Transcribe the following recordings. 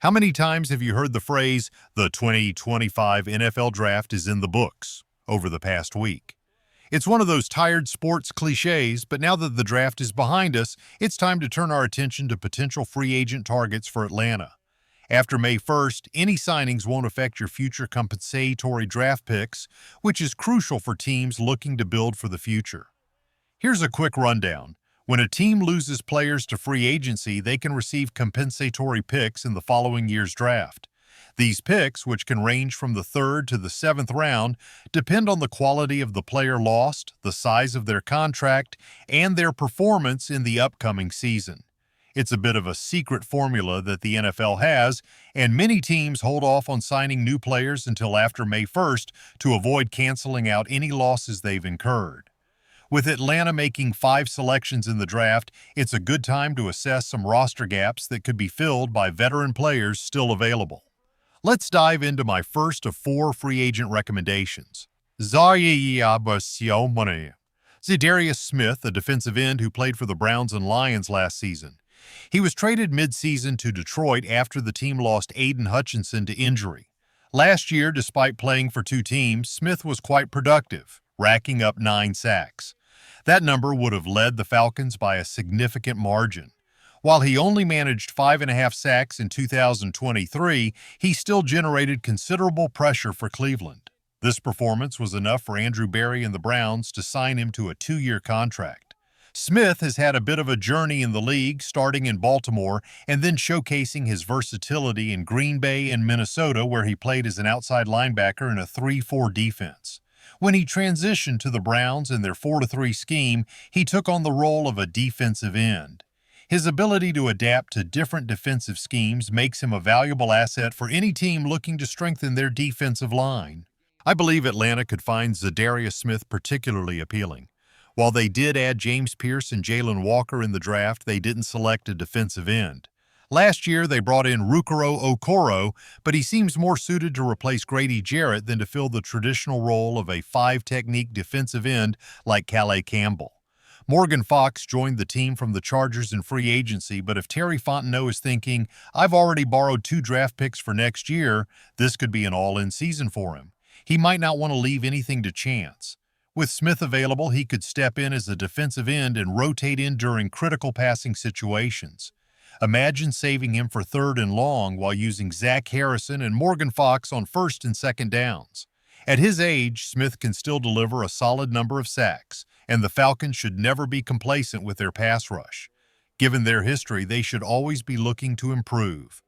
How many times have you heard the phrase, the 2025 NFL Draft is in the books, over the past week? It's one of those tired sports cliches, but now that the draft is behind us, it's time to turn our attention to potential free agent targets for Atlanta. After May 1st, any signings won't affect your future compensatory draft picks, which is crucial for teams looking to build for the future. Here's a quick rundown. When a team loses players to free agency, they can receive compensatory picks in the following year's draft. These picks, which can range from the 3rd to the 7th round, depend on the quality of the player lost, the size of their contract, and their performance in the upcoming season. It's a bit of a secret formula that the NFL has, and many teams hold off on signing new players until after May 1st to avoid canceling out any losses they've incurred. With Atlanta making 5 selections in the draft, it's a good time to assess some roster gaps that could be filled by veteran players still available. Let's dive into my first of 4 free agent recommendations. Zadarius Smith, a defensive end who played for the Browns and Lions last season. He was traded mid-season to Detroit after the team lost Aiden Hutchinson to injury. Last year, despite playing for 2 teams, Smith was quite productive, racking up 9 sacks. That number would have led the Falcons by a significant margin. While he only managed 5.5 sacks in 2023, he still generated considerable pressure for Cleveland. This performance was enough for Andrew Berry and the Browns to sign him to a 2-year contract. Smith has had a bit of a journey in the league, starting in Baltimore and then showcasing his versatility in Green Bay and Minnesota, where he played as an outside linebacker in a 3-4 defense. When he transitioned to the Browns in their 4-3 scheme, he took on the role of a defensive end. His ability to adapt to different defensive schemes makes him a valuable asset for any team looking to strengthen their defensive line. I believe Atlanta could find Zadarius Smith particularly appealing. While they did add James Pierce and Jalen Walker in the draft, they didn't select a defensive end. Last year, they brought in Rukoro Okoro, but he seems more suited to replace Grady Jarrett than to fill the traditional role of a 5-technique defensive end like Calais Campbell. Morgan Fox joined the team from the Chargers in free agency, but if Terry Fontenot is thinking, I've already borrowed 2 draft picks for next year, this could be an all-in season for him. He might not want to leave anything to chance. With Smith available, he could step in as a defensive end and rotate in during critical passing situations. Imagine saving him for 3rd and long while using Zach Harrison and Morgan Fox on 1st and 2nd downs. At his age, Smith can still deliver a solid number of sacks, and the Falcons should never be complacent with their pass rush. Given their history, they should always be looking to improve.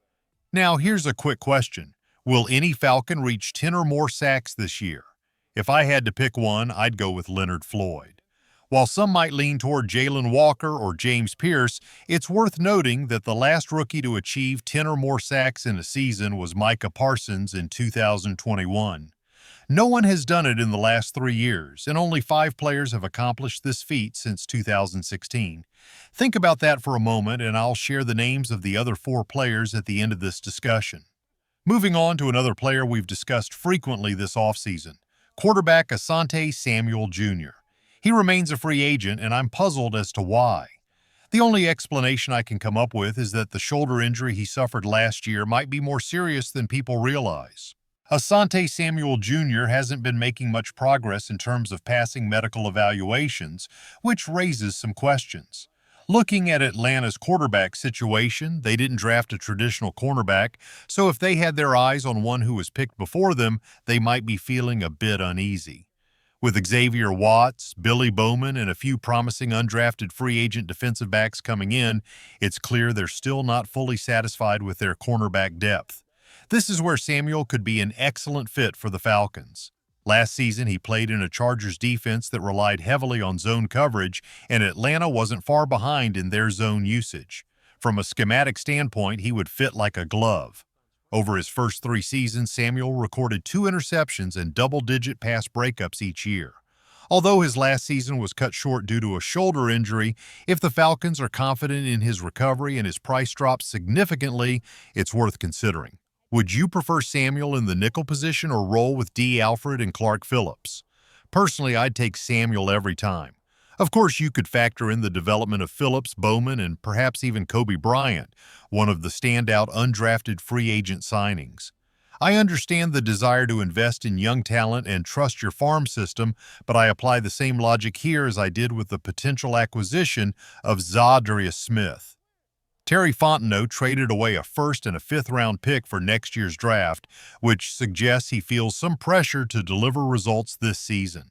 Now, here's a quick question. Will any Falcon reach 10 or more sacks this year? If I had to pick one, I'd go with Leonard Floyd. While some might lean toward Jalen Walker or James Pierce, it's worth noting that the last rookie to achieve 10 or more sacks in a season was Micah Parsons in 2021. No one has done it in the last 3 years, and only 5 players have accomplished this feat since 2016. Think about that for a moment, and I'll share the names of the other 4 players at the end of this discussion. Moving on to another player we've discussed frequently this offseason, quarterback Asante Samuel Jr. He remains a free agent, and I'm puzzled as to why. The only explanation I can come up with is that the shoulder injury he suffered last year might be more serious than people realize. Asante Samuel Jr. hasn't been making much progress in terms of passing medical evaluations, which raises some questions. Looking at Atlanta's quarterback situation, they didn't draft a traditional cornerback, so if they had their eyes on one who was picked before them, they might be feeling a bit uneasy. With Xavier Watts, Billy Bowman, and a few promising undrafted free agent defensive backs coming in, it's clear they're still not fully satisfied with their cornerback depth. This is where Samuel could be an excellent fit for the Falcons. Last season, he played in a Chargers defense that relied heavily on zone coverage, and Atlanta wasn't far behind in their zone usage. From a schematic standpoint, he would fit like a glove. Over his first 3 seasons, Samuel recorded 2 interceptions and double-digit pass breakups each year. Although his last season was cut short due to a shoulder injury, if the Falcons are confident in his recovery and his price drops significantly, it's worth considering. Would you prefer Samuel in the nickel position or roll with D. Alfred and Clark Phillips? Personally, I'd take Samuel every time. Of course, you could factor in the development of Phillips, Bowman, and perhaps even Kobe Bryant, one of the standout undrafted free agent signings. I understand the desire to invest in young talent and trust your farm system, but I apply the same logic here as I did with the potential acquisition of Zadarius Smith. Terry Fontenot traded away a first and a fifth-round pick for next year's draft, which suggests he feels some pressure to deliver results this season.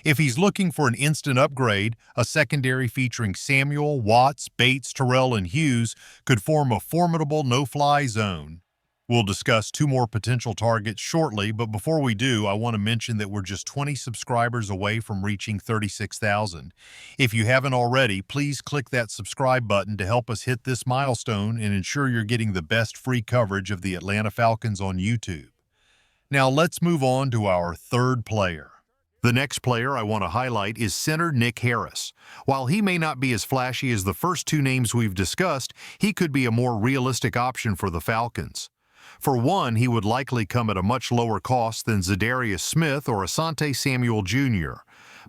If he's looking for an instant upgrade, a secondary featuring Samuel, Watts, Bates, Terrell, and Hughes could form a formidable no-fly zone. We'll discuss two more potential targets shortly, but before we do, I want to mention that we're just 20 subscribers away from reaching 36,000. If you haven't already, please click that subscribe button to help us hit this milestone and ensure you're getting the best free coverage of the Atlanta Falcons on YouTube. Now let's move on to our third player. The next player I want to highlight is center Nick Harris. While he may not be as flashy as the first two names we've discussed, he could be a more realistic option for the Falcons. For one, he would likely come at a much lower cost than Zadarius Smith or Asante Samuel Jr.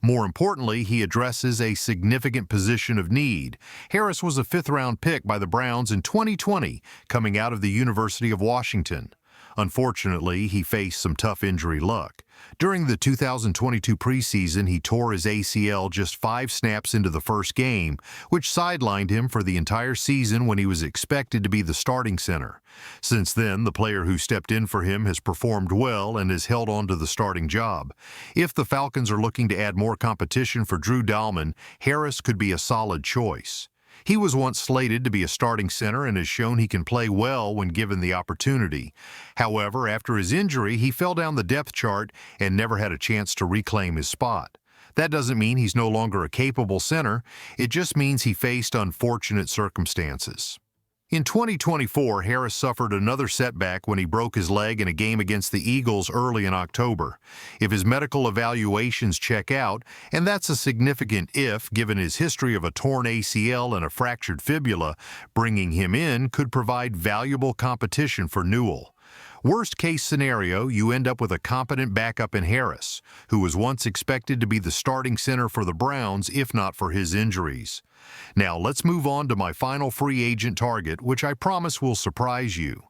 More importantly, he addresses a significant position of need. Harris was a fifth-round pick by the Browns in 2020, coming out of the University of Washington. Unfortunately, he faced some tough injury luck. During the 2022 preseason, he tore his ACL just 5 snaps into the first game, which sidelined him for the entire season when he was expected to be the starting center. Since then, the player who stepped in for him has performed well and has held on to the starting job. If the Falcons are looking to add more competition for Drew Dalman, Harris could be a solid choice. He was once slated to be a starting center and has shown he can play well when given the opportunity. However, after his injury, he fell down the depth chart and never had a chance to reclaim his spot. That doesn't mean he's no longer a capable center. It just means he faced unfortunate circumstances. In 2024, Harris suffered another setback when he broke his leg in a game against the Eagles early in October. If his medical evaluations check out, and that's a significant if given his history of a torn ACL and a fractured fibula, bringing him in could provide valuable competition for Newell. Worst case scenario, you end up with a competent backup in Harris, who was once expected to be the starting center for the Browns if not for his injuries. Now let's move on to my final free agent target, which I promise will surprise you.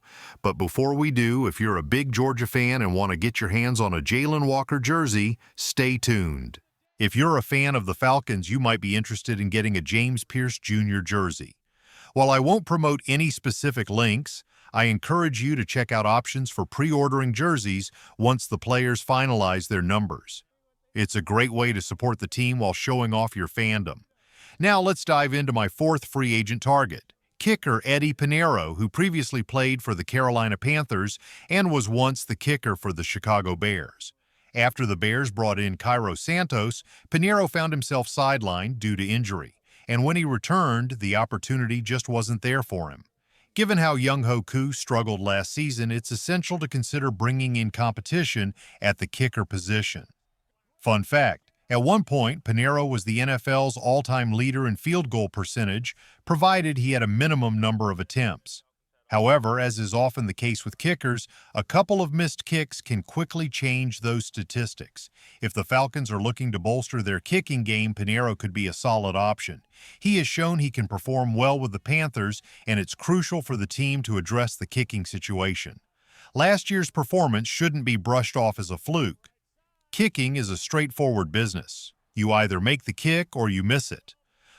But before we do, if you're a big Georgia fan and want to get your hands on a Jalen Walker jersey, stay tuned. If you're a fan of the Falcons, you might be interested in getting a James Pierce Jr. jersey. While I won't promote any specific links, I encourage you to check out options for pre-ordering jerseys once the players finalize their numbers. It's a great way to support the team while showing off your fandom. Now let's dive into my fourth free agent target, kicker Eddie Piñeiro, who previously played for the Carolina Panthers and was once the kicker for the Chicago Bears. After the Bears brought in Cairo Santos, Piñeiro found himself sidelined due to injury, and when he returned, the opportunity just wasn't there for him. Given how Young-Ho Koo struggled last season, it's essential to consider bringing in competition at the kicker position. Fun fact, at one point, Piñeiro was the NFL's all-time leader in field goal percentage, provided he had a minimum number of attempts. However, as is often the case with kickers, a couple of missed kicks can quickly change those statistics. If the Falcons are looking to bolster their kicking game, Piñeiro could be a solid option. He has shown he can perform well with the Panthers, and it's crucial for the team to address the kicking situation. Last year's performance shouldn't be brushed off as a fluke. Kicking is a straightforward business. You either make the kick or you miss it.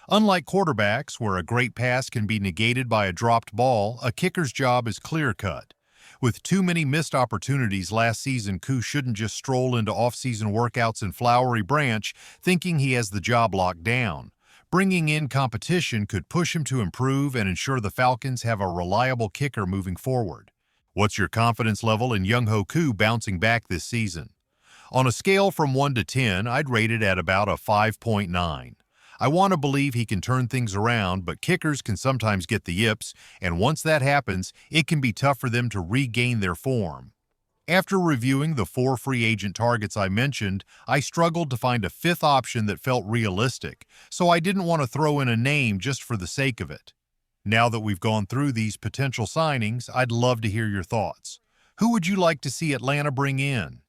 Unlike quarterbacks, where a great pass can be negated by a dropped ball, a kicker's job is clear-cut. With too many missed opportunities last season, Koo shouldn't just stroll into off-season workouts in Flowery Branch thinking he has the job locked down. Bringing in competition could push him to improve and ensure the Falcons have a reliable kicker moving forward. What's your confidence level in Young-Ho Koo bouncing back this season? On a scale from 1 to 10, I'd rate it at about a 5.9. I want to believe he can turn things around, but kickers can sometimes get the yips, and once that happens, it can be tough for them to regain their form. After reviewing the 4 free agent targets I mentioned, I struggled to find a fifth option that felt realistic, so I didn't want to throw in a name just for the sake of it. Now that we've gone through these potential signings, I'd love to hear your thoughts. Who would you like to see Atlanta bring in?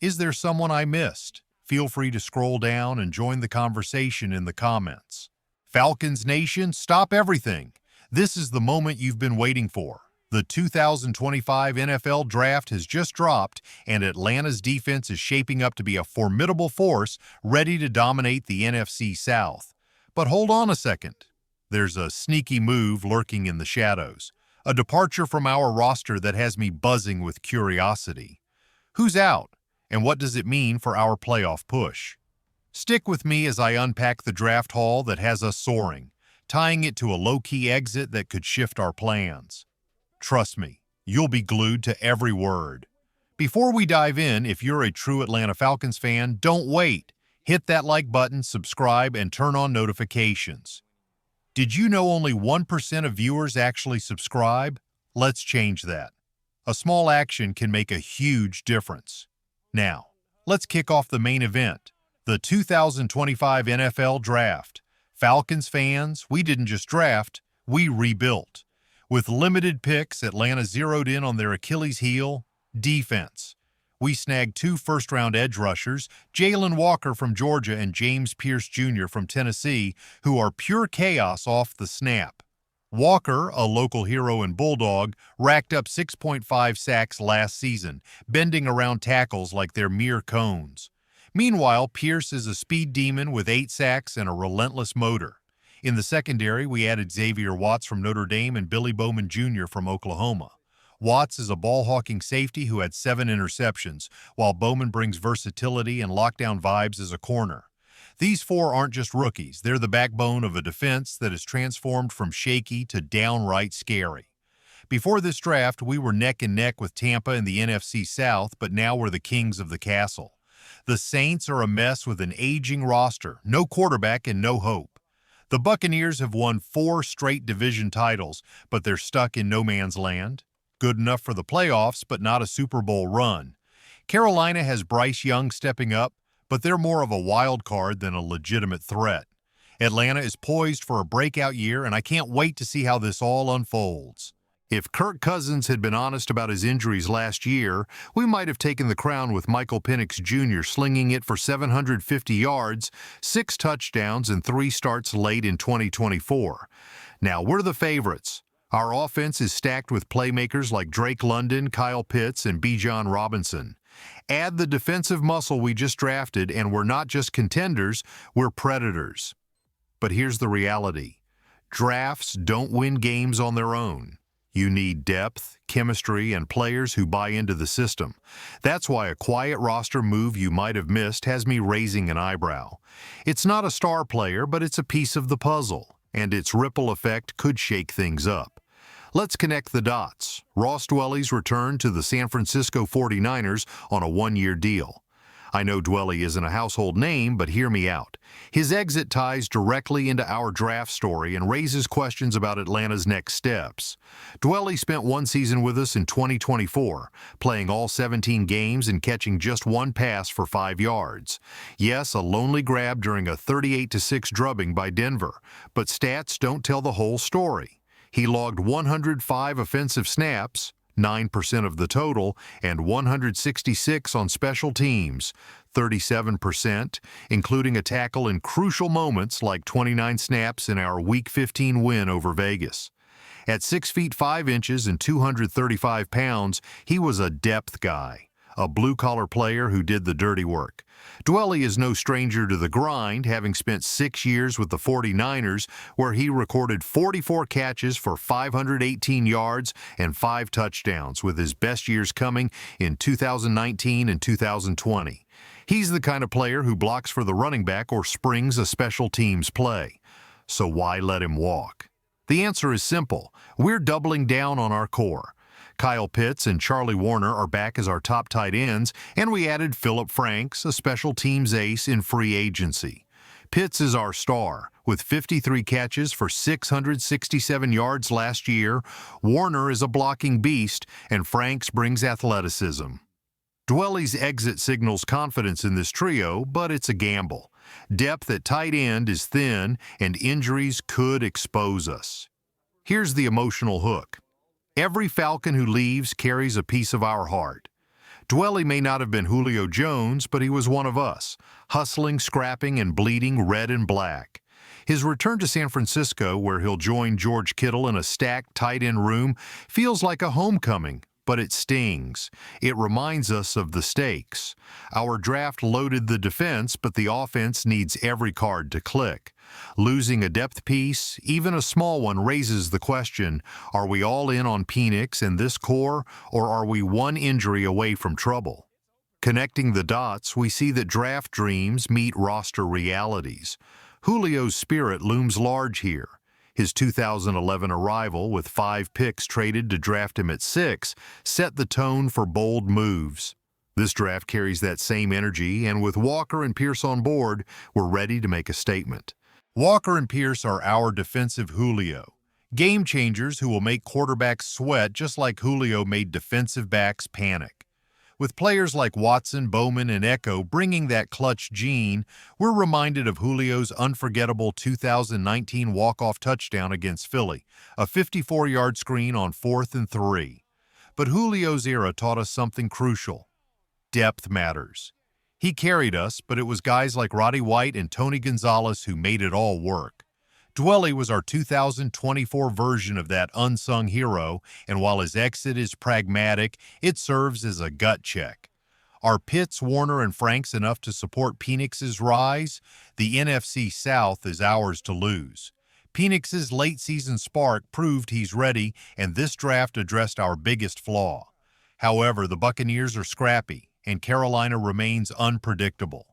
Is there someone I missed? Feel free to scroll down and join the conversation in the comments. Falcons Nation, stop everything. This is the moment you've been waiting for. The 2025 NFL Draft has just dropped, and Atlanta's defense is shaping up to be a formidable force ready to dominate the NFC South. But hold on a second. There's a sneaky move lurking in the shadows, a departure from our roster that has me buzzing with curiosity. Who's out, and what does it mean for our playoff push? Stick with me as I unpack the draft haul that has us soaring, tying it to a low-key exit that could shift our plans. Trust me, you'll be glued to every word. Before we dive in, if you're a true Atlanta Falcons fan, don't wait. Hit that like button, subscribe, and turn on notifications. Did you know only 1% of viewers actually subscribe? Let's change that. A small action can make a huge difference. Now, let's kick off the main event, the 2025 NFL Draft. Falcons fans, we didn't just draft, we rebuilt. With limited picks, Atlanta zeroed in on their Achilles heel, defense. We snagged 2 first-round edge rushers, Jalen Walker from Georgia and James Pierce Jr. from Tennessee, who are pure chaos off the snap. Walker, a local hero and bulldog, racked up 6.5 sacks last season, bending around tackles like they're mere cones. Meanwhile, Pierce is a speed demon with 8 sacks and a relentless motor. In the secondary, we added Xavier Watts from Notre Dame and Billy Bowman Jr. from Oklahoma. Watts is a ball-hawking safety who had 7 interceptions, while Bowman brings versatility and lockdown vibes as a corner. These 4 aren't just rookies, they're the backbone of a defense that has transformed from shaky to downright scary. Before this draft, we were neck and neck with Tampa in the NFC South, but now we're the kings of the castle. The Saints are a mess with an aging roster, no quarterback and no hope. The Buccaneers have won 4 straight division titles, but they're stuck in no man's land. Good enough for the playoffs, but not a Super Bowl run. Carolina has Bryce Young stepping up, but they're more of a wild card than a legitimate threat. Atlanta is poised for a breakout year, and I can't wait to see how this all unfolds. If Kirk Cousins had been honest about his injuries last year, we might have taken the crown with Michael Penix Jr. slinging it for 750 yards, 6 touchdowns, and 3 starts late in 2024. Now, we're the favorites. Our offense is stacked with playmakers like Drake London, Kyle Pitts, and Bijan Robinson. Add the defensive muscle we just drafted, and we're not just contenders, we're predators. But here's the reality. Drafts don't win games on their own. You need depth, chemistry, and players who buy into the system. That's why a quiet roster move you might have missed has me raising an eyebrow. It's not a star player, but it's a piece of the puzzle, and its ripple effect could shake things up. Let's connect the dots. Ross Dwelly's return to the San Francisco 49ers on a 1-year deal. I know Dwelly isn't a household name, but hear me out. His exit ties directly into our draft story and raises questions about Atlanta's next steps. Dwelly spent 1 season with us in 2024, playing all 17 games and catching just 1 pass for 5 yards. Yes, a lonely grab during a 38-6 drubbing by Denver, but stats don't tell the whole story. He logged 105 offensive snaps, 9% of the total, and 166 on special teams, 37%, including a tackle in crucial moments like 29 snaps in our Week 15 win over Vegas. At 6 feet 5 inches and 235 pounds, he was a depth guy, a blue-collar player who did the dirty work. Dwelly is no stranger to the grind, having spent 6 years with the 49ers, where he recorded 44 catches for 518 yards and 5 touchdowns, with his best years coming in 2019 and 2020. He's the kind of player who blocks for the running back or springs a special teams play. So why let him walk? The answer is simple. We're doubling down on our core. Kyle Pitts and Charlie Warner are back as our top tight ends, and we added Phillip Franks, a special teams ace, in free agency. Pitts is our star, with 53 catches for 667 yards last year. Warner is a blocking beast, and Franks brings athleticism. Dwelly's exit signals confidence in this trio, but it's a gamble. Depth at tight end is thin, and injuries could expose us. Here's the emotional hook. Every Falcon who leaves carries a piece of our heart. Dwelly may not have been Julio Jones, but he was one of us, hustling, scrapping, and bleeding red and black. His return to San Francisco, where he'll join George Kittle in a stacked tight end room, feels like a homecoming, but it stings. It reminds us of the stakes. Our draft loaded the defense, but the offense needs every card to click. Losing a depth piece, even a small one, raises the question, are we all in on Penix and this core, or are we one injury away from trouble? Connecting the dots, we see that draft dreams meet roster realities. Julio's spirit looms large here. His 2011 arrival, with 5 picks traded to draft him at 6, set the tone for bold moves. This draft carries that same energy, and with Walker and Pierce on board, we're ready to make a statement. Walker and Pierce are our defensive Julio, game changers who will make quarterbacks sweat just like Julio made defensive backs panic. With players like Watson, Bowman, and Echo bringing that clutch gene, we're reminded of Julio's unforgettable 2019 walk-off touchdown against Philly, a 54-yard screen on 4th and 3. But Julio's era taught us something crucial. Depth matters. He carried us, but it was guys like Roddy White and Tony Gonzalez who made it all work. Dwelly was our 2024 version of that unsung hero, and while his exit is pragmatic, it serves as a gut check. Are Pitts, Warner, and Franks enough to support Penix's rise? The NFC South is ours to lose. Penix's late-season spark proved he's ready, and this draft addressed our biggest flaw. However, the Buccaneers are scrappy, and Carolina remains unpredictable.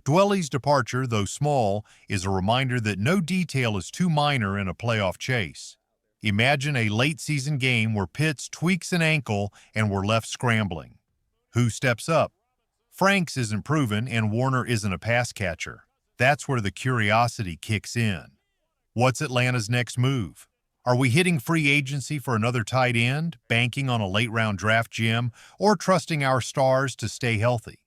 Dwelly's departure, though small, is a reminder that no detail is too minor in a playoff chase. Imagine a late-season game where Pitts tweaks an ankle and we're left scrambling. Who steps up? Franks isn't proven, and Warner isn't a pass catcher. That's where the curiosity kicks in. What's Atlanta's next move? Are we hitting free agency for another tight end, banking on a late-round draft gem, or trusting our stars to stay healthy?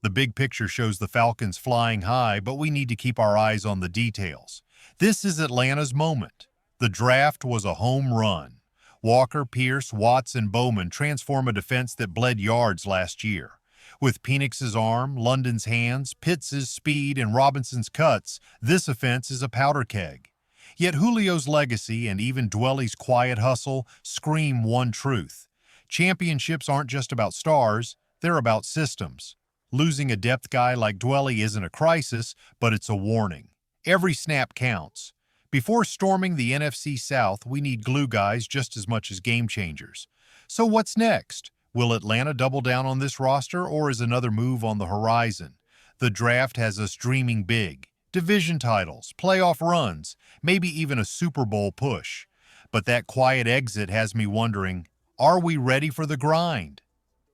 The big picture shows the Falcons flying high, but we need to keep our eyes on the details. This is Atlanta's moment. The draft was a home run. Walker, Pierce, Watts, and Bowman transform a defense that bled yards last year. With Penix's arm, London's hands, Pitts' speed, and Robinson's cuts, this offense is a powder keg. Yet Julio's legacy and even Dwelly's quiet hustle scream one truth. Championships aren't just about stars, they're about systems. Losing a depth guy like Dwelly isn't a crisis, but it's a warning. Every snap counts. Before storming the NFC South, we need glue guys just as much as game changers. So what's next? Will Atlanta double down on this roster, or is another move on the horizon? The draft has us dreaming big. Division titles, playoff runs, maybe even a Super Bowl push. But that quiet exit has me wondering, are we ready for the grind?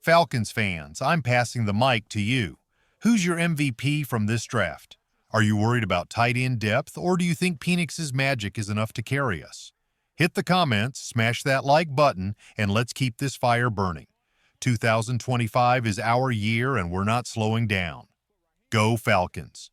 Falcons fans, I'm passing the mic to you. Who's your MVP from this draft? Are you worried about tight end depth, or do you think Penix's magic is enough to carry us? Hit the comments, smash that like button, and let's keep this fire burning. 2025 is our year, and we're not slowing down. Go Falcons!